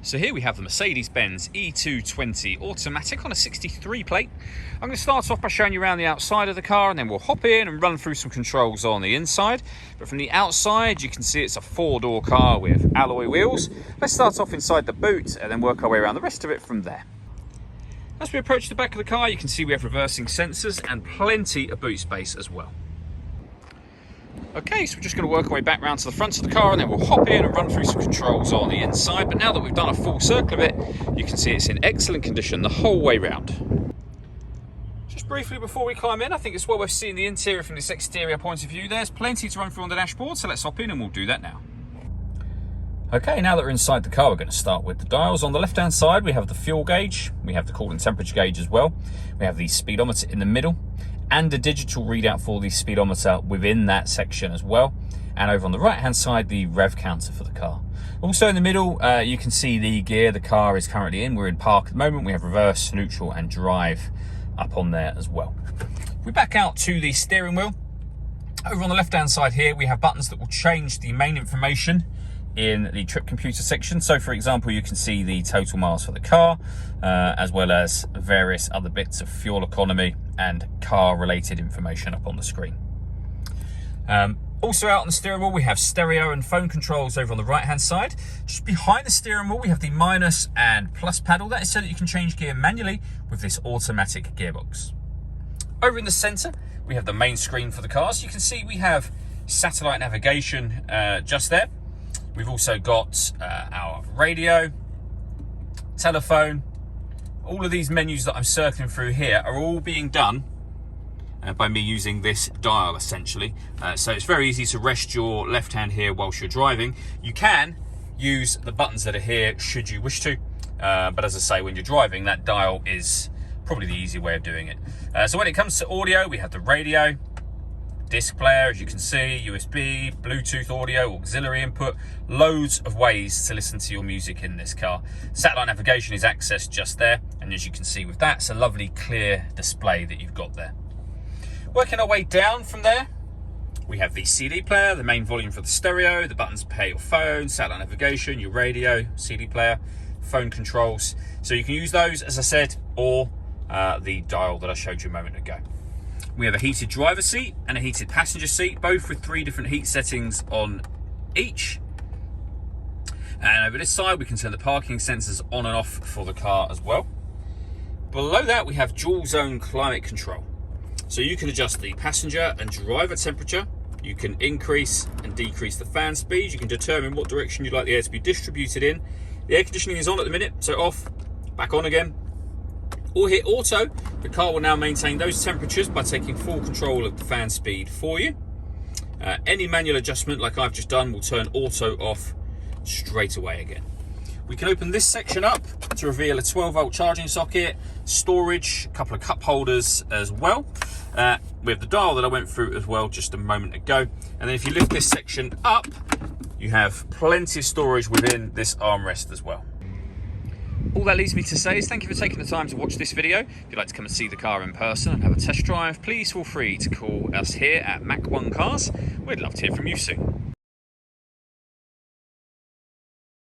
So here we have the Mercedes-Benz E220 automatic on a 63 plate. I'm going to start off by showing you around the outside of the car, and then we'll hop in and run through some controls on the inside. But from the outside, you can see it's a four-door car with alloy wheels. Let's start off inside the boot and then work our way around the rest of it from there. As we approach the back of the car, you can see we have reversing sensors and plenty of boot space as well. Okay, so we're just going to work our way back round to the front of the car, and then we'll hop in and run through some controls on the inside. But now that we've done a full circle of it, you can see it's in excellent condition the whole way round. Just briefly before we climb in, I think it's well worth seeing the interior from this exterior point of view. There's plenty to run through on the dashboard, so let's hop in and we'll do that now. Okay, now that we're inside the car, we're going to start with the dials. On the left-hand side, we have the fuel gauge. We have the coolant temperature gauge as well. We have the speedometer in the middle, and a digital readout for the speedometer within that section as well. And over on the right hand side, the rev counter for the car. Also in the middle, you can see the gear the car is currently in. We're in park at the moment. We have reverse, neutral and drive up on there as well. If we back out to the steering wheel, over on the left hand side here, we have buttons that will change the main information in the trip computer section. So for example, you can see the total miles for the car, as well as various other bits of fuel economy and car related information up on the screen. Also out on the steering wheel, we have stereo and phone controls over on the right hand side. Just behind the steering wheel, we have the minus and plus paddle. That is so that you can change gear manually with this automatic gearbox. Over in the center, we have the main screen for the car. So you can see we have satellite navigation just there. We've also got our radio, telephone. All of these menus that I'm circling through here are all being done by me using this dial essentially. So it's very easy to rest your left hand here whilst you're driving. You can use the buttons that are here should you wish to, but as I say, when you're driving, that dial is probably the easy way of doing it. So when it comes to audio, we have the radio, disc player, as you can see, USB, Bluetooth audio, auxiliary input, loads of ways to listen to your music in this car. Satellite navigation is accessed just there, and as you can see with that, it's a lovely clear display that you've got there. Working our way down from there, we have the CD player, the main volume for the stereo, the buttons to pair your phone, satellite navigation, your radio, CD player, phone controls. So you can use those, as I said, or the dial that I showed you a moment ago. We have a heated driver seat and a heated passenger seat, both with 3 different heat settings on each. And over this side, we can turn the parking sensors on and off for the car as well. Below that, we have dual zone climate control. So you can adjust the passenger and driver temperature. You can increase and decrease the fan speed. You can determine what direction you'd like the air to be distributed in. The air conditioning is on at the minute, so off, back on again. Or hit auto. The car will now maintain those temperatures by taking full control of the fan speed for you. Any manual adjustment like I've just done will turn auto off straight away again. We can open this section up to reveal a 12-volt charging socket, storage, a couple of cup holders as well. We have the dial that I went through as well just a moment ago. And then if you lift this section up, you have plenty of storage within this armrest as well. All that leaves me to say is thank you for taking the time to watch this video. If you'd like to come and see the car in person and have a test drive, please feel free to call us here at Mac 1 Cars. We'd love to hear from you soon.